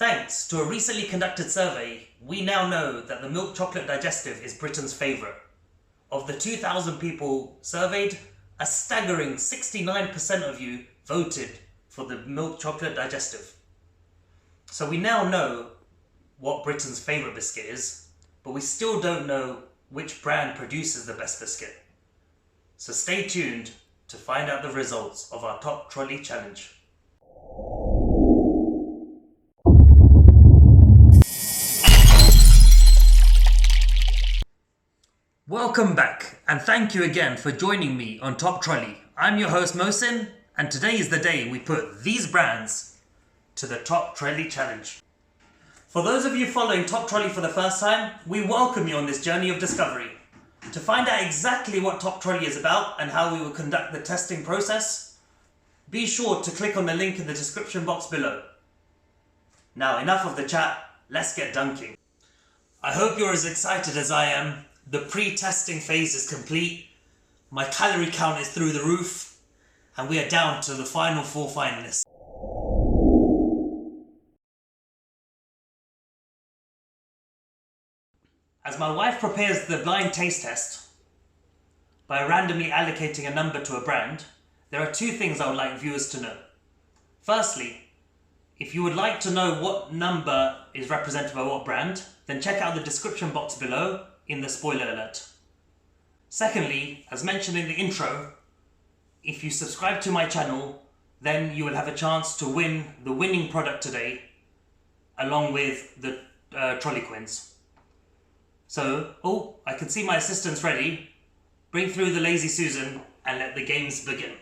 Thanks to a recently conducted survey, we now know that the milk chocolate digestive is Britain's favourite. Of the 2,000 people surveyed, a staggering 69% of you voted for the milk chocolate digestive. So we now know what Britain's favourite biscuit is, but we still don't know which brand produces the best biscuit. So stay tuned to find out the results of our Top Trolley Challenge. Welcome back, and thank you again for joining me on Top Trolley. I'm your host Mohsin, and today is the day we put these brands to the Top Trolley Challenge. For those of you following Top Trolley for the first time, we welcome you on this journey of discovery. To find out exactly what Top Trolley is about and how we will conduct the testing process, be sure to click on the link in the description box below. Now enough of the chat, let's get dunking. I hope you're as excited as I am. The pre-testing phase is complete, my calorie count is through the roof, and we are down to the final 4 finalists. As my wife prepares the blind taste test, by randomly allocating a number to a brand, there are 2 things I would like viewers to know. Firstly, if you would like to know what number is represented by what brand, then check out the description box below in the spoiler alert. Secondly, as mentioned in the intro, if you subscribe to my channel, then you will have a chance to win the winning product today, along with the trolley coins. So, I can see my assistants ready. Bring through the Lazy Susan and let the games begin.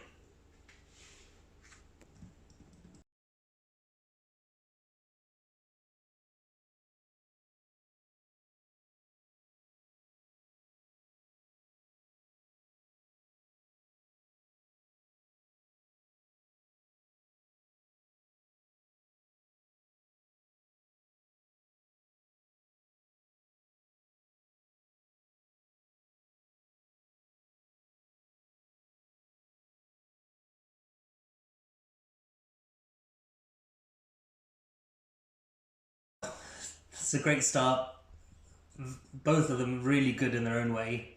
It's a great start. Both of them really good in their own way.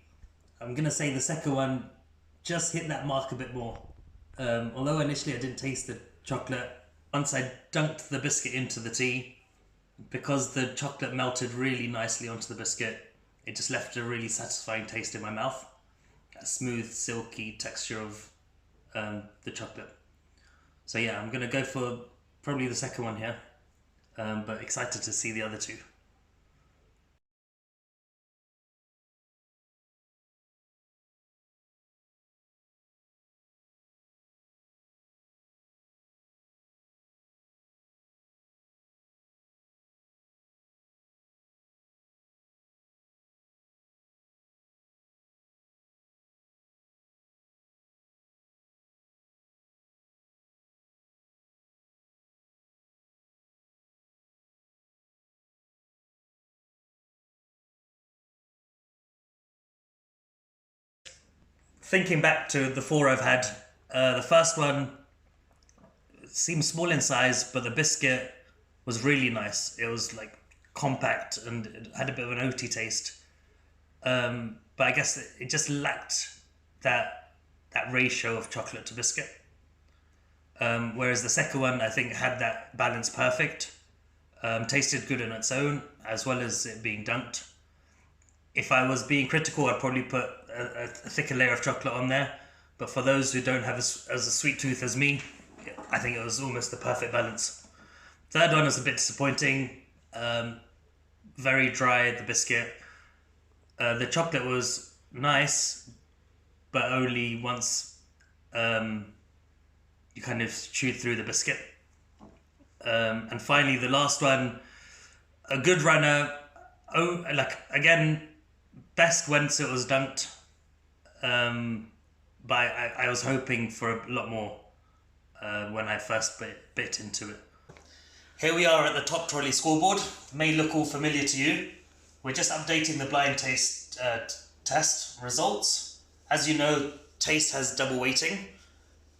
I'm going to say the second one just hit that mark a bit more. Although initially I didn't taste the chocolate, once I dunked the biscuit into the tea, because the chocolate melted really nicely onto the biscuit, it just left a really satisfying taste in my mouth. A smooth, silky texture of the chocolate. So yeah, I'm going to go for probably the second one here. But excited to see the other 2. Thinking back to the 4 I've had, the first one seemed small in size, but the biscuit was really nice. It was like compact and it had a bit of an oaty taste. But I guess it just lacked that ratio of chocolate to biscuit. Whereas the second one, I think, had that balance perfect. Tasted good on its own, as well as it being dunked. If I was being critical, I'd probably put a thicker layer of chocolate on there. But for those who don't have as a sweet tooth as me, I think it was almost the perfect balance. Third one was a bit disappointing. Very dry, the biscuit. The chocolate was nice, but only once you kind of chewed through the biscuit. And finally, the last one, a good runner. Again, best once it was dunked. But I was hoping for a lot more when I first bit into it. Here we are at the Top Trolley scoreboard. May look all familiar to you. We're just updating the blind taste test results. As you know, taste has double weighting.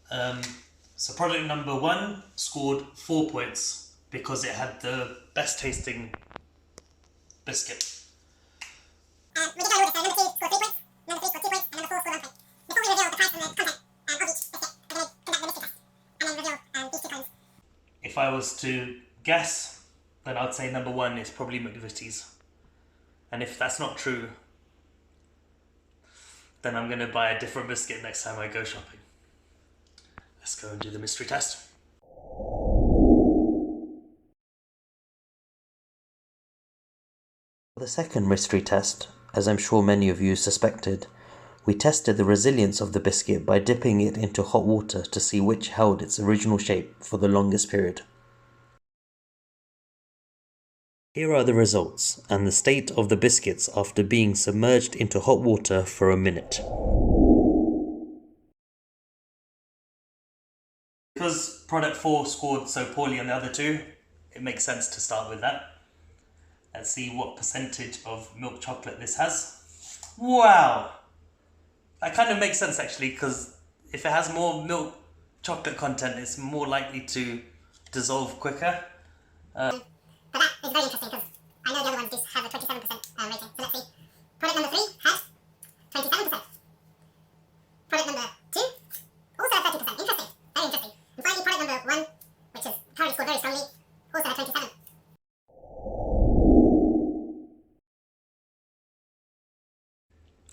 So product number 1 scored 4 points. because it had the best tasting biscuit. We did our order, so number 2 scored 3 points, number 3 scored 2 points, and number 4 scored 1 point. Before we reveal the price and the content of each biscuit, we're going to conduct the mystery test, and then reveal these 2 codes. If I was to guess, then I'd say number 1 is probably McVities. And if that's not true, then I'm going to buy a different biscuit next time I go shopping. Let's go and do the mystery test. For the second mystery test, as I'm sure many of you suspected, we tested the resilience of the biscuit by dipping it into hot water to see which held its original shape for the longest period. Here are the results and the state of the biscuits after being submerged into hot water for a minute. Because product 4 scored so poorly on the other 2, it makes sense to start with that. Let's see what percentage of milk chocolate this has. Wow! That kind of makes sense actually, because if it has more milk chocolate content, it's more likely to dissolve quicker. But that is very interesting because I know the other ones do have a 27% rating. So let's see. Product number 3 had 27%. Product number 2 also had 30%. Interesting. Very interesting. And finally, product number 1, which is currently scored very strongly, also had 27.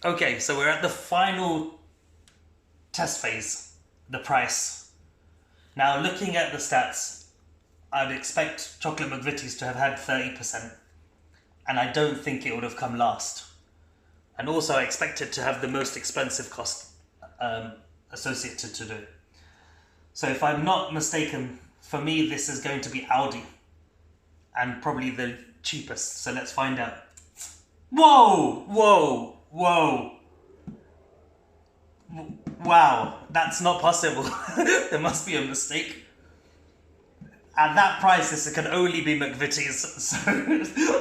Okay, so we're at the final test phase, the price. Now, looking at the stats, I'd expect chocolate McVities to have had 30%, and I don't think it would have come last. And also, I expect it to have the most expensive cost associated to it. So if I'm not mistaken, for me, this is going to be Aldi, and probably the cheapest. So let's find out. Whoa! Whoa! Whoa! Wow, that's not possible. There must be a mistake. At that price, this can only be McVities. So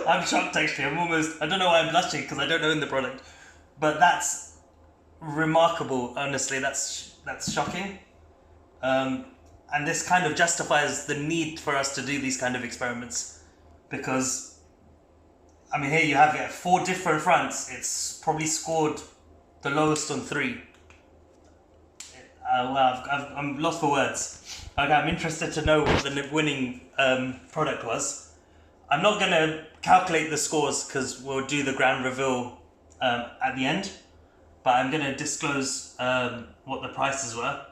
I'm shocked actually. I don't know why I'm blushing because I don't own the product. But that's remarkable, honestly. That's shocking. And this kind of justifies the need for us to do these kind of experiments. Because, I mean, here you have it, 4 different fronts. It's probably scored the lowest on 3. Well, I'm lost for words. Okay, I'm interested to know what the winning product was. I'm not going to calculate the scores because we'll do the grand reveal at the end. But I'm going to disclose what the prices were.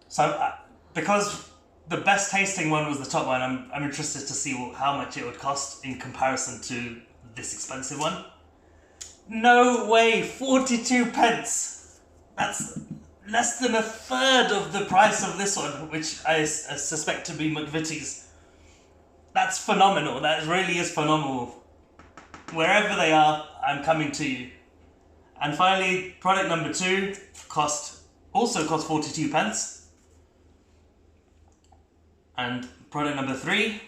So, because the best tasting one was the top one, I'm interested to see how much it would cost in comparison to this expensive one. No way, 42 pence. That's less than a third of the price of this one, which I suspect to be McVities. That's phenomenal. That really is phenomenal. Wherever they are, I'm coming to you. And finally, product number 2 also cost 42 pence. And product number 3,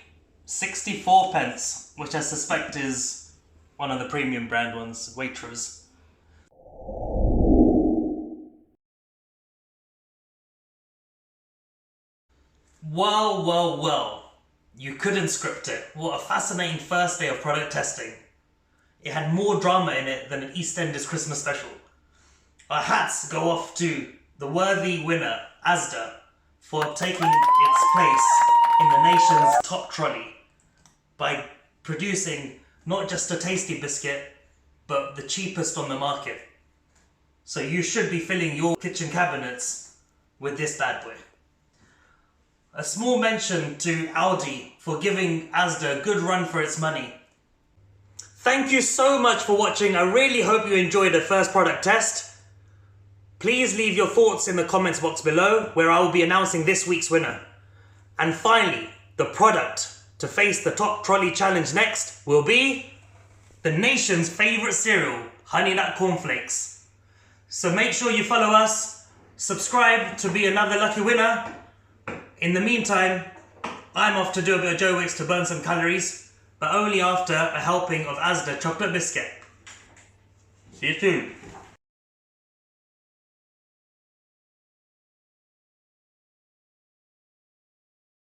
64 pence, which I suspect is one of the premium brand ones, Waitrose. Well, well, well. You couldn't script it. What a fascinating first day of product testing. It had more drama in it than an EastEnders Christmas special. Our hats go off to the worthy winner, Asda, for taking its place in the nation's top trolley by producing not just a tasty biscuit, but the cheapest on the market. So you should be filling your kitchen cabinets with this bad boy. A small mention to Aldi for giving Asda a good run for its money. Thank you so much for watching. I really hope you enjoyed the first product test. Please leave your thoughts in the comments box below, where I will be announcing this week's winner. And finally, the product to face the Top Trolley Challenge next will be the nation's favourite cereal, Honey Nut Cornflakes. So make sure you follow us, subscribe to be another lucky winner. In the meantime, I'm off to do a bit of Joe Wicks to burn some calories, but only after a helping of Asda chocolate biscuit. See you soon.